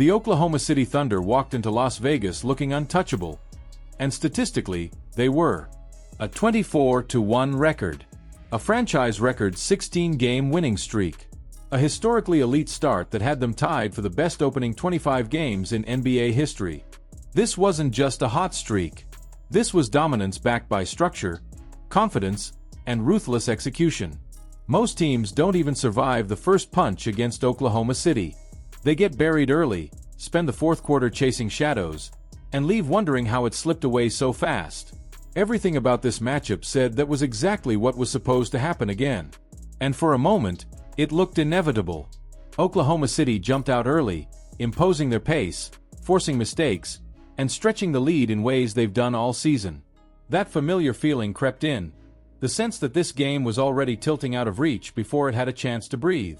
The Oklahoma City Thunder walked into Las Vegas looking untouchable. And statistically, they were. A 24-1 record. A franchise record 16-game winning streak. A historically elite start that had them tied for the best opening 25 games in NBA history. This wasn't just a hot streak. This was dominance backed by structure, confidence, and ruthless execution. Most teams don't even survive the first punch against Oklahoma City. They get buried early, spend the fourth quarter chasing shadows, and leave wondering how it slipped away so fast. Everything about this matchup said that was exactly what was supposed to happen again. And for a moment, it looked inevitable. Oklahoma City jumped out early, imposing their pace, forcing mistakes, and stretching the lead in ways they've done all season. That familiar feeling crept in, the sense that this game was already tilting out of reach before it had a chance to breathe.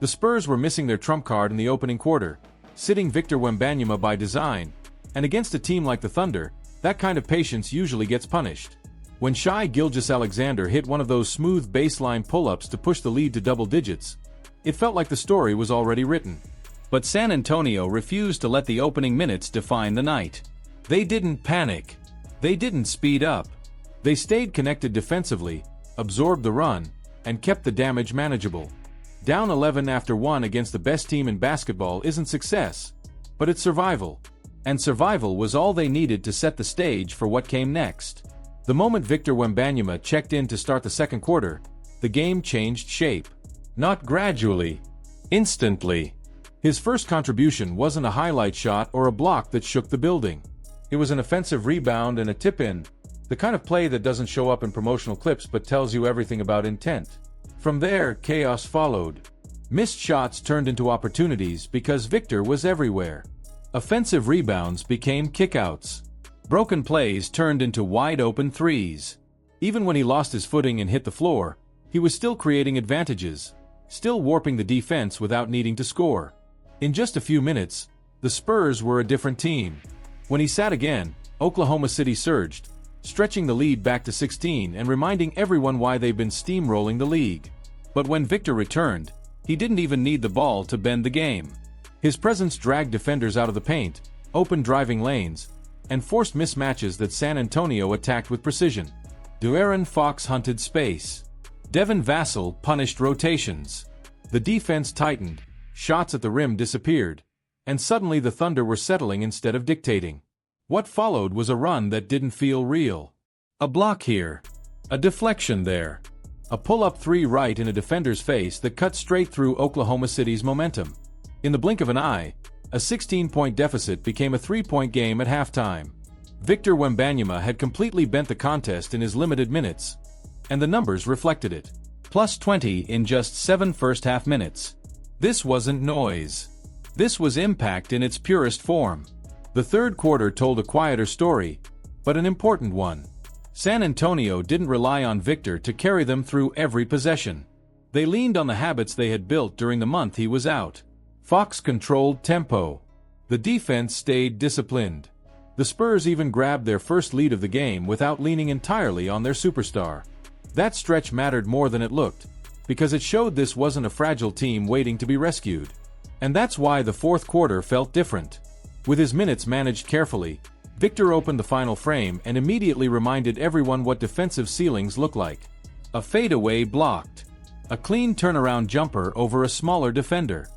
The Spurs were missing their trump card in the opening quarter, sitting Victor Wembanyama by design, and against a team like the Thunder, that kind of patience usually gets punished. When Shai Gilgeous-Alexander hit one of those smooth baseline pull-ups to push the lead to double digits, it felt like the story was already written. But San Antonio refused to let the opening minutes define the night. They didn't panic. They didn't speed up. They stayed connected defensively, absorbed the run, and kept the damage manageable. Down 11 after 1 against the best team in basketball isn't success, but it's survival. And survival was all they needed to set the stage for what came next. The moment Victor Wembanyama checked in to start the second quarter, the game changed shape. Not gradually. Instantly. His first contribution wasn't a highlight shot or a block that shook the building. It was an offensive rebound and a tip-in, the kind of play that doesn't show up in promotional clips but tells you everything about intent. From there, chaos followed. Missed shots turned into opportunities because Victor was everywhere. Offensive rebounds became kickouts. Broken plays turned into wide-open threes. Even when he lost his footing and hit the floor, he was still creating advantages, still warping the defense without needing to score. In just a few minutes, the Spurs were a different team. When he sat again, Oklahoma City surged, stretching the lead back to 16 and reminding everyone why they've been steamrolling the league. But when Victor returned, he didn't even need the ball to bend the game. His presence dragged defenders out of the paint, opened driving lanes, and forced mismatches that San Antonio attacked with precision. De'Aaron Fox hunted space. Devin Vassell punished rotations. The defense tightened, shots at the rim disappeared, and suddenly the Thunder were settling instead of dictating. What followed was a run that didn't feel real. A block here. A deflection there. A pull-up three right in a defender's face that cut straight through Oklahoma City's momentum. In the blink of an eye, a 16-point deficit became a 3-point game at halftime. Victor Wembanyama had completely bent the contest in his limited minutes, and the numbers reflected it. Plus 20 in just 7 first-half minutes. This wasn't noise. This was impact in its purest form. The third quarter told a quieter story, but an important one. San Antonio didn't rely on Victor to carry them through every possession. They leaned on the habits they had built during the month he was out. Fox controlled tempo. The defense stayed disciplined. The Spurs even grabbed their first lead of the game without leaning entirely on their superstar. That stretch mattered more than it looked, because it showed this wasn't a fragile team waiting to be rescued. And that's why the fourth quarter felt different. With his minutes managed carefully, Victor opened the final frame and immediately reminded everyone what defensive ceilings look like. A fadeaway blocked. A clean turnaround jumper over a smaller defender.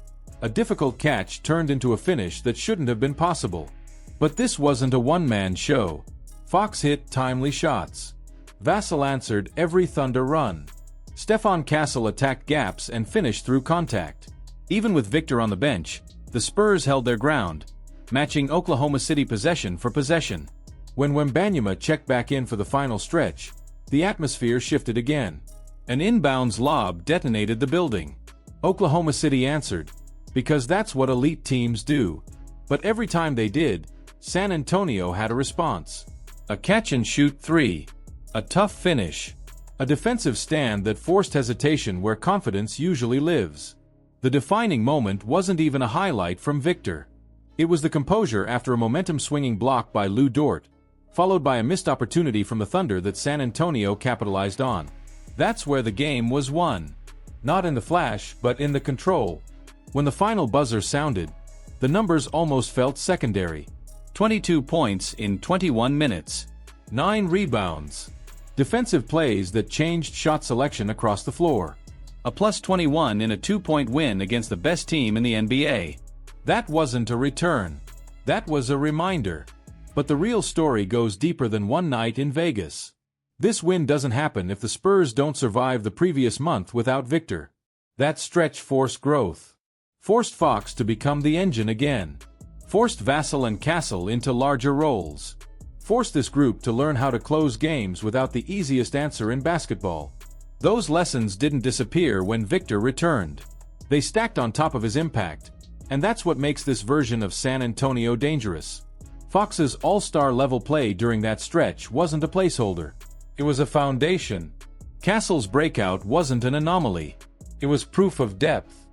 A difficult catch turned into a finish that shouldn't have been possible. But this wasn't a one-man show. Fox hit timely shots. Vassell answered every Thunder run. Stephon Castle attacked gaps and finished through contact. Even with Victor on the bench, the Spurs held their ground, matching Oklahoma City possession for possession. When Wembanyama checked back in for the final stretch, the atmosphere shifted again. An inbounds lob detonated the building. Oklahoma City answered, because that's what elite teams do. But every time they did, San Antonio had a response. A catch-and-shoot three. A tough finish. A defensive stand that forced hesitation where confidence usually lives. The defining moment wasn't even a highlight from Victor. It was the composure after a momentum-swinging block by Lou Dort, followed by a missed opportunity from the Thunder that San Antonio capitalized on. That's where the game was won. Not in the flash, but in the control. When the final buzzer sounded, The numbers almost felt secondary. 22 points in 21 minutes. 9 rebounds. Defensive plays that changed shot selection across the floor. A plus 21 in a 2-point win against the best team in the NBA. That wasn't a return. That was a reminder. But the real story goes deeper than one night in Vegas. This win doesn't happen if the Spurs don't survive the previous month without Victor. That stretch forced growth. Forced Fox to become the engine again. Forced Vassell and Castle into larger roles. Forced this group to learn how to close games without the easiest answer in basketball. Those lessons didn't disappear when Victor returned. They stacked on top of his impact, and that's what makes this version of San Antonio dangerous. Fox's all-star level play during that stretch wasn't a placeholder. It was a foundation. Castle's breakout wasn't an anomaly. It was proof of depth.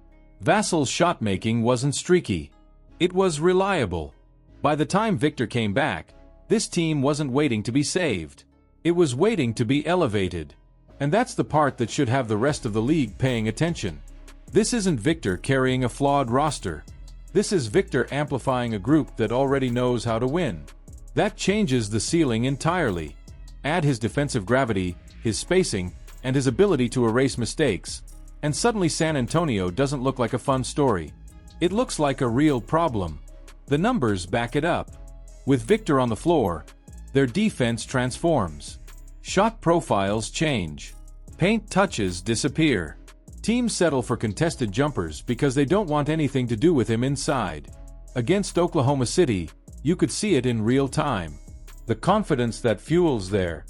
Vassell's shot-making wasn't streaky. It was reliable. By the time Victor came back, this team wasn't waiting to be saved. It was waiting to be elevated. And that's the part that should have the rest of the league paying attention. This isn't Victor carrying a flawed roster. This is Victor amplifying a group that already knows how to win. That changes the ceiling entirely. Add his defensive gravity, his spacing, and his ability to erase mistakes, and suddenly San Antonio doesn't look like a fun story. It looks like a real problem. The numbers back it up. With Victor on the floor, their defense transforms. Shot profiles change. Paint touches disappear. Teams settle for contested jumpers because they don't want anything to do with him inside. Against Oklahoma City, you could see it in real time. The confidence that fuels their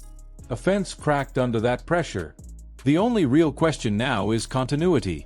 offense cracked under that pressure. The only real question now is continuity.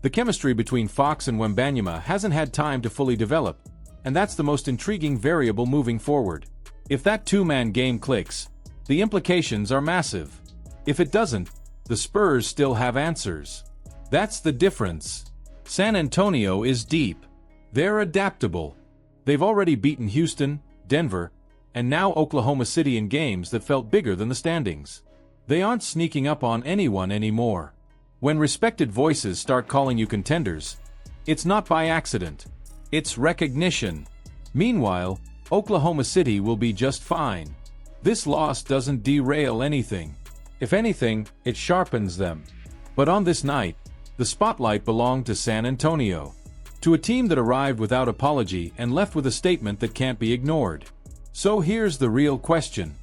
The chemistry between Fox and Wembanyama hasn't had time to fully develop, and that's the most intriguing variable moving forward. If that two-man game clicks, the implications are massive. If it doesn't, the Spurs still have answers. That's the difference. San Antonio is deep. They're adaptable. They've already beaten Houston, Denver, and now Oklahoma City in games that felt bigger than the standings. They aren't sneaking up on anyone anymore. When respected voices start calling you contenders, it's not by accident. It's recognition. Meanwhile, Oklahoma City will be just fine. This loss doesn't derail anything. If anything, it sharpens them. But on this night, the spotlight belonged to San Antonio. To a team that arrived without apology and left with a statement that can't be ignored. So here's the real question.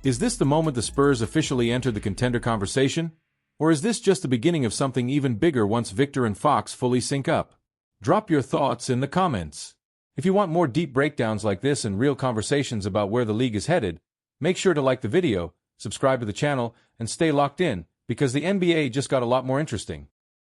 Is this the moment the Spurs officially enter the contender conversation? Or is this just the beginning of something even bigger once Victor and Fox fully sync up? Drop your thoughts in the comments. If you want more deep breakdowns like this and real conversations about where the league is headed, make sure to like the video, subscribe to the channel, and stay locked in, because the NBA just got a lot more interesting.